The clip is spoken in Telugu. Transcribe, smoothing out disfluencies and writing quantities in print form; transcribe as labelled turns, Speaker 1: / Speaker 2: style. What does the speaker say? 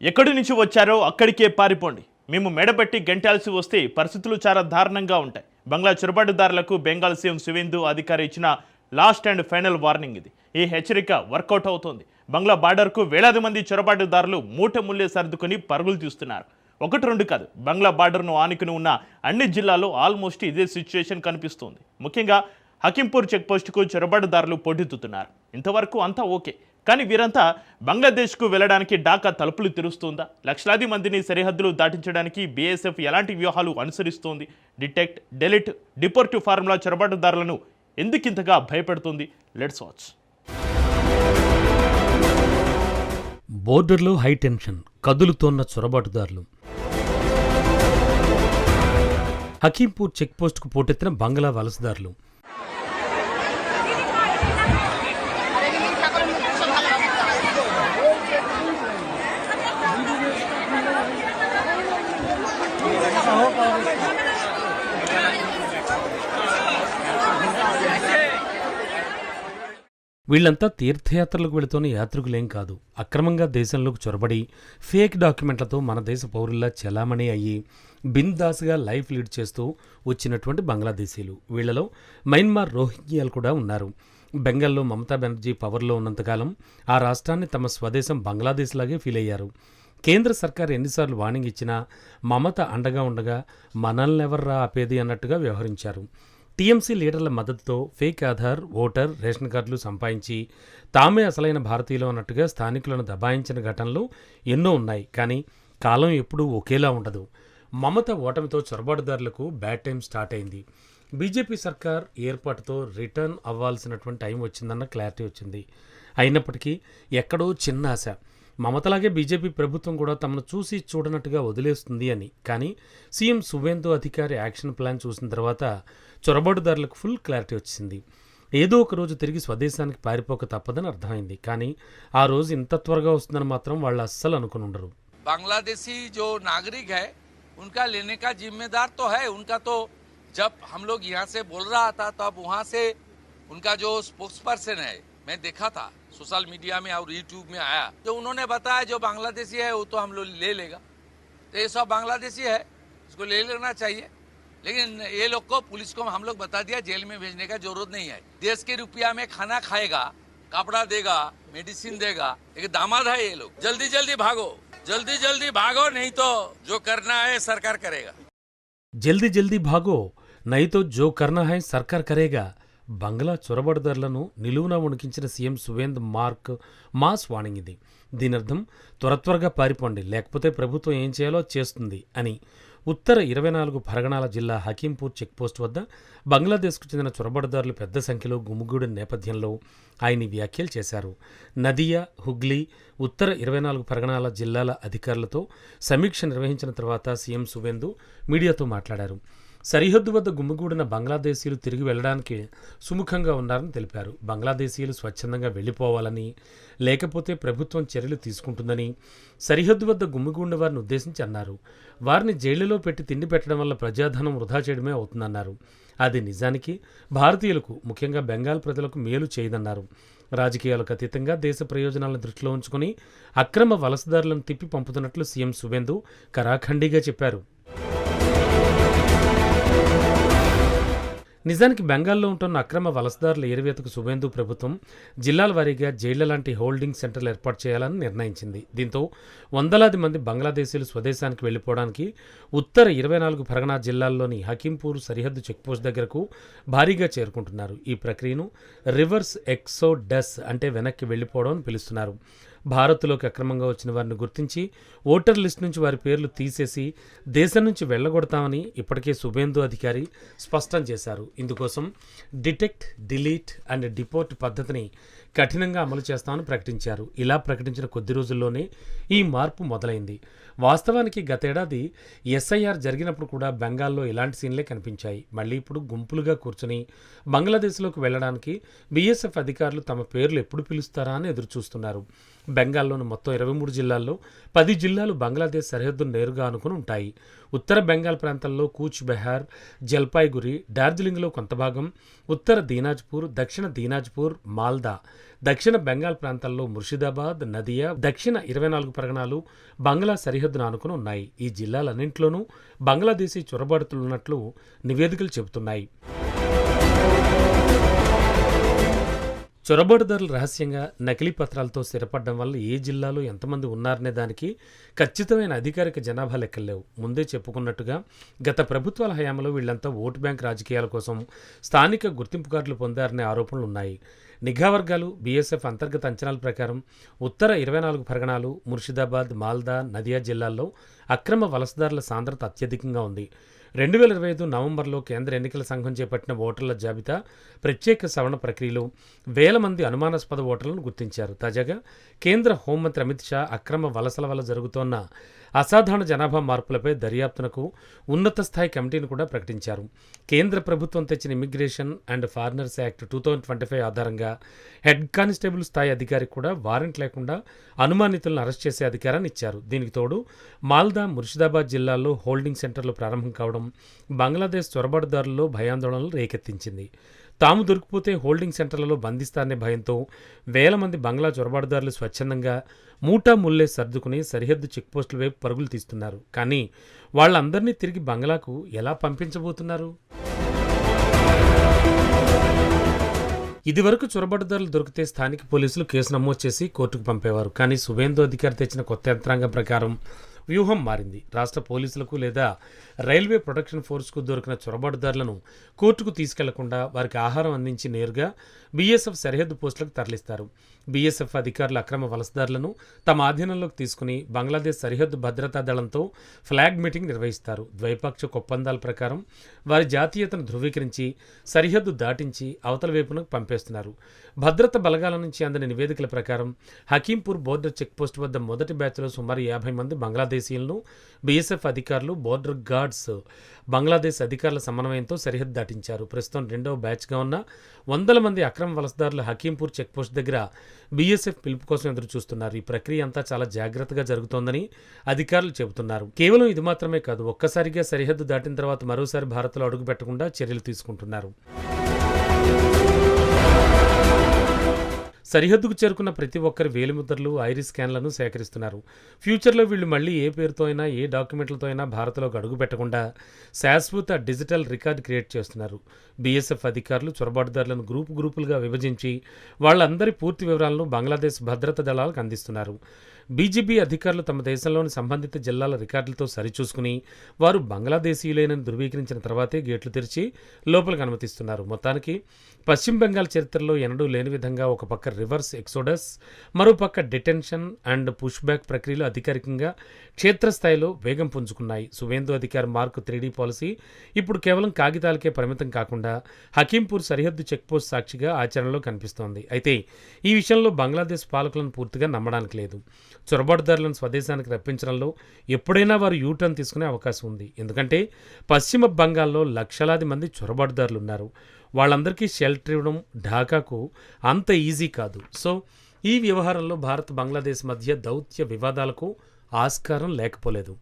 Speaker 1: ఎక్కడి నుంచి వచ్చారో అక్కడికే పారిపోండి. మేము మెడబెట్టి గెంటాల్సి వస్తే పరిస్థితులు చాలా దారుణంగా ఉంటాయి. బంగ్లా చొరబాటుదారులకు బెంగాల్ సీఎం సువేందు అధికారి ఇచ్చిన లాస్ట్ అండ్ ఫైనల్ వార్నింగ్ ఇది. ఈ హెచ్చరిక వర్కౌట్ అవుతోంది. బంగ్లా బార్డర్కు వేలాది మంది చొరబాటుదారులు మూటముల్లే సర్దుకొని పరుగులు తీస్తున్నారు. ఒకటి రెండు కాదు, బంగ్లా బార్డర్ను ఆనుకుని ఉన్న అన్ని జిల్లాల్లో ఆల్మోస్ట్ ఇదే సిచ్యుయేషన్ కనిపిస్తోంది. ముఖ్యంగా హకీంపూర్ చెక్పోస్టుకు చొరబాటుదారులు పోటెత్తుతున్నారు. ఇంతవరకు అంతా ఓకే, కానీ వీరంతా బంగ్లాదేశ్కు వెళ్లడానికి ఢాకా తలుపులు తెరుస్తుందా? లక్షలాది మందిని సరిహద్దులు దాటించడానికి బీఎస్ఎఫ్ ఎలాంటి వ్యూహాలు అనుసరిస్తోంది? డిటెక్ట్, డెలిట్, డిపోర్టివ్ ఫార్ములా చొరబాటుదారులను ఎందుకింతగా భయపెడుతుంది? Let's watch.
Speaker 2: బోర్డర్లో హై టెన్షన్, కదులుతోన్న చొరబాటుదారులు. హకీంపూర్ చెక్పోస్టుకు పోటెత్తిన బంగ్లా వలసదారులు. వీళ్లంతా తీర్థయాత్రలకు వెళుతున్న యాత్రికులేం కాదు. అక్రమంగా దేశంలోకి చొరబడి ఫేక్ డాక్యుమెంట్లతో మన దేశ పౌరుల్లా చెలామణి అయ్యి బిందాస్గా లైఫ్ లీడ్ చేస్తూ వచ్చినటువంటి బంగ్లాదేశీలు. వీళ్లలో మయన్మార్ రోహింగ్యాలు కూడా ఉన్నారు. బెంగాల్లో మమతా బెనర్జీ పవర్లో ఉన్నంతకాలం ఆ రాష్ట్రాన్ని తమ స్వదేశం బంగ్లాదేశ్ లాగే ఫీల్ అయ్యారు. కేంద్ర సర్కార్ ఎన్నిసార్లు వార్నింగ్ ఇచ్చినా మమత అండగా ఉండగా మనల్నెవర్రా ఆపేది అన్నట్టుగా వ్యవహరించారు. టీఎంసీ లీడర్ల మద్దతుతో ఫేక్ ఆధార్, ఓటర్, రేషన్ కార్డులు సంపాదించి తామే అసలైన భారతీయులు అన్నట్టుగా స్థానికులను దబాయించిన ఘటనలు ఎన్నో ఉన్నాయి. కానీ కాలం ఎప్పుడూ ఒకేలా ఉండదు. మమత ఓటమితో చొరబాటుదారులకు బ్యాడ్ టైం స్టార్ట్ అయింది. బీజేపీ సర్కార్ ఏర్పాటుతో రిటర్న్ అవ్వాల్సినటువంటి టైం వచ్చిందన్న క్లారిటీ వచ్చింది. అయినప్పటికీ ఎక్కడో చిన్న ఆశ, మమతలాగే బీజేపీ ప్రభుత్వం కూడా తమను చూసి చూడనట్టుగా వదిలేస్తుంది అని. కానీ సీఎం సువేందు అధికారి యాక్షన్ ప్లాన్ చూసిన తర్వాత చొరబాటుదారులకు ఫుల్ క్లారిటీ వచ్చింది. ఏదో ఒక రోజు తిరిగి స్వదేశానికి పారిపోక తప్పదని అర్థమైంది. కానీ ఆ రోజు ఇంత త్వరగా వస్తుందని మాత్రం వాళ్ళు అస్సలు అనుకుని ఉండరు.
Speaker 3: बांग्लादेशी जो नागरिक है उनका लेने का जिम्मेदार तो है उनका। तो जब हम लोग यहाँ से बोल रहा था तब वहाँ से उनका जो स्पोक्स पर्सन है मैं देखा था सोशल मीडिया में और यूट्यूब में आया, जो उन्होंने बताया जो बांग्लादेशी है वो तो हम लोग ले लेगा। तो ये सब बांग्लादेशी है, इसको ले लेना चाहिए। लेकिन ये लोग को पुलिस को हम लोग बता दिया जेल में भेजने का जरूरत नहीं है। देश के रुपया में खाना खाएगा, कपड़ा देगा, मेडिसिन देगा। एक दामाद है ये लोग। जल्दी जल्दी भागो, जल्दी जल्दी भागो, नहीं तो जो करना है सरकार करेगा।
Speaker 2: జల్దీ జల్దీ భాగో నైతో జో కర్నా హై సర్కార్ కరేగా. బంగ్లా చొరబాటుదారులను నిలువునా వణికించిన సీఎం సువేంద్ మాస్ వార్నింగ్ ఇది. దీనర్థం త్వరగా పారిపోండి, లేకపోతే ప్రభుత్వం ఏం చేయాలో చేస్తుంది అని. ఉత్తర 24 పరగణాల జిల్లా హకీంపూర్ చెక్పోస్ట్ వద్ద బంగ్లాదేశ్కు చెందిన చొరబాటుదారులు పెద్ద సంఖ్యలో గుమిగూడిన నేపథ్యంలో ఆయన వ్యాఖ్యలు చేశారు. నదియా, హుగ్లీ, ఉత్తర 24 పరగణాల జిల్లాల అధికారులతో సమీక్ష నిర్వహించిన తర్వాత సీఎం సువేందు మీడియాతో మాట్లాడారు. సరిహద్దు వద్ద గుమిగూడిన బంగ్లాదేశీయులు తిరిగి వెళ్లడానికి సుముఖంగా ఉన్నారని తెలిపారు. బంగ్లాదేశీయులు స్వచ్ఛందంగా వెళ్లిపోవాలని, లేకపోతే ప్రభుత్వం చర్యలు తీసుకుంటుందని సరిహద్దు వద్ద గుమిగూడిన వారిని ఉద్దేశించి అన్నారు. వారిని జైళ్లలో పెట్టి తిండి పెట్టడం వల్ల ప్రజాధనం వృధా చేయడమే అవుతుందన్నారు. అది నిజానికి భారతీయులకు, ముఖ్యంగా బెంగాల్ ప్రజలకు మేలు చేయదన్నారు. రాజకీయాలకు అతీతంగా దేశ ప్రయోజనాలను దృష్టిలో ఉంచుకుని అక్రమ వలసదారులను తిప్పి పంపుతున్నట్లు సీఎం సువేందు కరాఖండిగా చెప్పారు. నిజానికి బెంగాల్లో ఉంటున్న అక్రమ వలసదారుల ఏరివేతకు సువేందు ప్రభుత్వం జిల్లాల వారీగా జైళ్ల లాంటి హోల్డింగ్ సెంటర్లు ఏర్పాటు చేయాలని నిర్ణయించింది. దీంతో వందలాది మంది బంగ్లాదేశీయులు స్వదేశానికి వెళ్లిపోవడానికి ఉత్తర 24 పరగణా జిల్లాల్లోని హకీంపూర్ సరిహద్దు చెక్పోస్ట్ దగ్గరకు భారీగా చేరుకుంటున్నారు. ఈ ప్రక్రియను రివర్స్ ఎక్సోడస్ అంటే వెనక్కి వెళ్లిపోవడం అని పిలుస్తున్నారు. భారత్లోకి అక్రమంగా వచ్చిన వారిని గుర్తించి ఓటర్ లిస్ట్ నుంచి వారి పేర్లు తీసేసి దేశం నుంచి వెళ్లగొడతామని ఇప్పటికే సువేందు అధికారి స్పష్టం చేశారు. ఇందుకోసం డిటెక్ట్, డిలీట్ అండ్ డిపోర్ట్ పద్ధతిని కఠినంగా అమలు చేస్తామని ప్రకటించారు. ఇలా ప్రకటించిన కొద్ది రోజుల్లోనే ఈ మార్పు మొదలైంది. వాస్తవానికి గతేడాది ఎస్ఐఆర్ జరిగినప్పుడు కూడా బెంగాల్లో ఇలాంటి సీన్లే కనిపించాయి. మళ్ళీ ఇప్పుడు గుంపులుగా కూర్చుని బంగ్లాదేశ్లోకి వెళ్లడానికి బీఎస్ఎఫ్ అధికారులు తమ పేర్లు ఎప్పుడు పిలుస్తారా అని ఎదురుచూస్తున్నారు. బెంగాల్లోని మొత్తం 23 జిల్లాల్లో 10 జిల్లాలు బంగ్లాదేశ్ సరిహద్దును నేరుగా ఆనుకుని ఉంటాయి. ఉత్తర బెంగాల్ ప్రాంతంలో కూచ్ బెహార్, జల్పాయ్గురి, డార్జిలింగ్లో కొంత భాగం, ఉత్తర దీనాజ్పూర్, దక్షిణ దీనాజ్పూర్, మాల్దా, దక్షిణ బెంగాల్ ప్రాంతాల్లో ముర్షిదాబాద్, నదియా, దక్షిణ 24 పరగణాలు బంగ్లా సరిహద్దును ఆనుకుని ఉన్నాయి. ఈ జిల్లాలన్నింటిలోనూ బంగ్లాదేశీ చొరబాటులున్నట్లు నివేదికలు చెబుతున్నాయి. చొరబాటుదారులు రహస్యంగా నకిలీ పత్రాలతో స్థిరపడడం వల్ల ఏ జిల్లాలో ఎంతమంది ఉన్నారనే దానికి ఖచ్చితమైన అధికారిక జనాభా లెక్కలేవు. ముందే చెప్పుకున్నట్టుగా గత ప్రభుత్వాల హయాంలో వీళ్లంతా ఓటు బ్యాంక్ రాజకీయాల కోసం స్థానిక గుర్తింపు కార్డులు పొందారనే ఆరోపణలు ఉన్నాయి. నిఘా వర్గాలు, బీఎస్ఎఫ్ అంతర్గత అంచనాల ప్రకారం ఉత్తర 24 పరగణాలు, ముర్షిదాబాద్, మాల్దా, నదియా జిల్లాల్లో అక్రమ వలసదారుల సాంద్రత అత్యధికంగా ఉంది. 2025 నవంబర్లో కేంద్ర ఎన్నికల సంఘం చేపట్టిన ఓటర్ల జాబితా ప్రత్యేక సవరణ ప్రక్రియలో వేల మంది అనుమానాస్పద ఓటర్లను గుర్తించారు. తాజాగా కేంద్ర హోంమంత్రి అమిత్ షా అక్రమ వలసల వల్ల జరుగుతోన్న అసాధారణ జనాభా మార్పులపై దర్యాప్తునకు ఉన్నత స్థాయి కమిటీని కూడా ప్రకటించారు. కేంద్ర ప్రభుత్వం తెచ్చిన ఇమిగ్రేషన్ అండ్ ఫారినర్స్ యాక్ట్ 2025 ఆధారంగా హెడ్ కానిస్టేబుల్ స్థాయి అధికారికి కూడా వారెంట్ లేకుండా అనుమానితులను అరెస్ట్ చేసే అధికారాన్ని ఇచ్చారు. దీనికి తోడు మాల్దా, ముర్షిదాబాద్ జిల్లాల్లో హోల్డింగ్ సెంటర్లు ప్రారంభం కావడం బంగ్లాదేశ్ చొరబాటుదారుల్లో భయాందోళనలు రేకెత్తించింది. తాము దొరికిపోతే హోల్డింగ్ సెంటర్లలో బంధిస్తారనే భయంతో వేల మంది బంగ్లా చొరబాటుదారులు స్వచ్ఛందంగా మూటా ముల్లే సర్దుకుని సరిహద్దు చెక్పోస్టుల వైపు పరుగులు తీస్తున్నారు. కానీ వాళ్ళందరినీ తిరిగి బంగ్లాకు ఎలా పంపించబోతున్నారు? ఇదివరకు చొరబాటుదారులు దొరికితే స్థానిక పోలీసులు కేసు నమోదు చేసి కోర్టుకు పంపేవారు. కానీ సువేందు అధికారి తెచ్చిన కొత్త యంత్రాంగం ప్రకారం వ్యూహం మారింది. రాష్ట్ర పోలీసులకు లేదా రైల్వే ప్రొటెక్షన్ ఫోర్స్కు దొరికిన చొరబాటుదారులను కోర్టుకు తీసుకెళ్లకుండా వారికి ఆహారం అందించి నేరుగా బీఎస్ఎఫ్ సరిహద్దు పోస్టులకు తరలిస్తారు. బీఎస్ఎఫ్ అధికారులు అక్రమ వలసదారులను తమ ఆధీనంలోకి తీసుకుని బంగ్లాదేశ్ సరిహద్దు భద్రతా దళంతో ఫ్లాగ్ మీటింగ్ నిర్వహిస్తారు. ద్వైపాక్షిక ఒప్పందాల ప్రకారం వారి జాతీయతను ధృవీకరించి సరిహద్దు దాటించి అవతల వైపునకు పంపేస్తున్నారు. భద్రత బలగాల నుంచి అందిన నివేదికల ప్రకారం హకీంపూర్ బోర్డర్ చెక్పోస్ట్ వద్ద మొదటి బ్యాచ్లో సుమారు 50 మంది బంగ్లాదేశీయులను బీఎస్ఎఫ్ అధికారులు, బోర్డర్ గార్డ్స్, బంగ్లాదేశ్ అధికారుల సమన్వయంతో సరిహద్దు దాటించారు. ప్రస్తుతం 2వ బ్యాచ్గా ఉన్న 100 మంది అక్రమ వలసదారులు హకీంపూర్ చెక్పోస్ట్ దగ్గర బీఎస్ఎఫ్ పిలుపు కోసం ఎదురు చూస్తున్నారు. ఈ ప్రక్రియ అంతా చాలా జాగ్రత్తగా జరుగుతోందని అధికారులు చెబుతున్నారు. కేవలం ఇది మాత్రమే కాదు, ఒక్కసారిగా సరిహద్దు దాటిన తర్వాత మరోసారి భారత్లో అడుగు పెట్టకుండా చర్యలు తీసుకుంటున్నారు. సరిహద్దుకు చేరుకున్న ప్రతి ఒక్కరి వేలిముద్రలు, ఐరిస్ స్కాన్లను సేకరిస్తున్నారు. ఫ్యూచర్లో వీళ్ళు మళ్ళీ ఏ పేరుతో అయినా, ఏ డాక్యుమెంట్లతో అయినా భారత్లోకి అడుగు పెట్టకుండా శాశ్వత డిజిటల్ రికార్డు క్రియేట్ చేస్తున్నారు. బీఎస్ఎఫ్ అధికారులు చొరబాటుదారులను గ్రూపులుగా విభజించి వాళ్ళందరి పూర్తి వివరాలను బంగ్లాదేశ్ భద్రతా దళాలకు అందిస్తున్నారు. బీజేపీ అధికారులు తమ దేశంలోని సంబంధిత జిల్లాల రికార్డులతో సరిచూసుకుని వారు బంగ్లాదేశీయులేనని ధృవీకరించిన తర్వాతే గేట్లు తెరిచి లోపలికి అనుమతిస్తున్నారు. మొత్తానికి పశ్చిమ బెంగాల్ చరిత్రలో ఎన్నడూ లేని విధంగా ఒక పక్క రివర్స్ ఎక్సోడస్, మరోపక్క డిటెన్షన్ అండ్ పుష్ బ్యాక్ ప్రక్రియలు అధికారికంగా క్షేత్రస్థాయిలో వేగం పుంజుకున్నాయి. సువేందు అధికారి మార్క్ 3D పాలసీ ఇప్పుడు కేవలం కాగితాలకే పరిమితం కాకుండా హకీంపూర్ సరిహద్దు చెక్పోస్ట్ సాక్షిగా ఆచరణలో కనిపిస్తోంది. అయితే ఈ విషయంలో బంగ్లాదేశ్ పాలకులను పూర్తిగా నమ్మడానికి లేదు. చొరబాటుదారులను స్వదేశానికి రప్పించడంలో ఎప్పుడైనా వారు యూటర్న్ తీసుకునే అవకాశం ఉంది. ఎందుకంటే పశ్చిమ బంగాల్లో లక్షలాది మంది చొరబాటుదారులు ఉన్నారు. వాళ్ళందరికీ షెల్టర్ ఇవ్వడం ఢాకాకు అంత ఈజీ కాదు. సో ఈ వ్యవహారంలో భారత్, బంగ్లాదేశ్ మధ్య దౌత్య వివాదాలకు ఆస్కారం లేకపోలేదు.